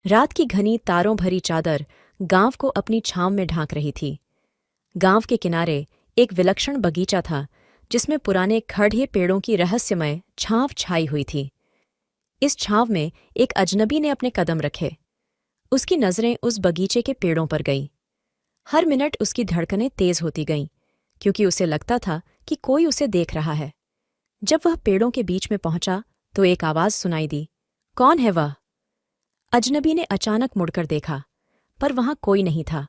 रात की घनी तारों भरी चादर गांव को अपनी छांव में ढांक रही थी। गांव के किनारे एक विलक्षण बगीचा था जिसमें पुराने खड़े पेड़ों की रहस्यमय छांव छाई हुई थी। इस छांव में एक अजनबी ने अपने कदम रखे। उसकी नजरें उस बगीचे के पेड़ों पर गईं। हर मिनट उसकी धड़कनें तेज होती गईं, क्योंकि उसे लगता था कि कोई उसे देख रहा है। जब वह पेड़ों के बीच में पहुंचा तो एक आवाज सुनाई दी, कौन है वह? अजनबी ने अचानक मुड़कर देखा, पर वहां कोई नहीं था।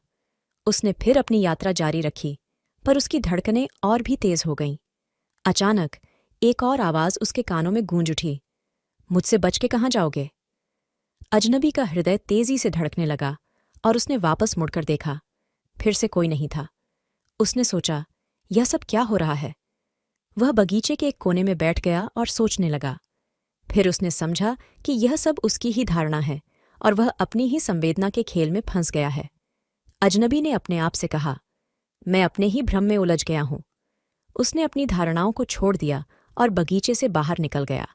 उसने फिर अपनी यात्रा जारी रखी, पर उसकी धड़कनें और भी तेज हो गईं। अचानक एक और आवाज उसके कानों में गूंज उठी, मुझसे बच के कहाँ जाओगे? अजनबी का हृदय तेजी से धड़कने लगा और उसने वापस मुड़कर देखा। फिर से कोई नहीं था। उसने सोचा, यह सब क्या हो रहा है? वह बगीचे के एक कोने में बैठ गया और सोचने लगा। फिर उसने समझा कि यह सब उसकी ही धारणा है और वह अपनी ही संवेदना के खेल में फंस गया है। अजनबी ने अपने आप से कहा, मैं अपने ही भ्रम में उलझ गया हूं। उसने अपनी धारणाओं को छोड़ दिया और बगीचे से बाहर निकल गया।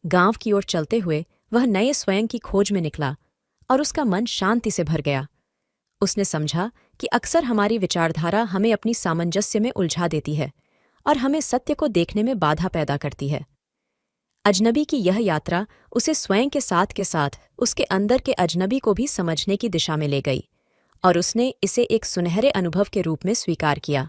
गांव की ओर चलते हुए वह नए स्वयं की खोज में निकला और उसका मन शांति से भर गया। उसने समझा कि अक्सर हमारी विचारधारा हमें अपनी सामंजस्य में उलझा देती है और हमें सत्य को देखने में बाधा पैदा करती है। अजनबी की यह यात्रा उसे स्वयं के साथ उसके अंदर के अजनबी को भी समझने की दिशा में ले गई और उसने इसे एक सुनहरे अनुभव के रूप में स्वीकार किया।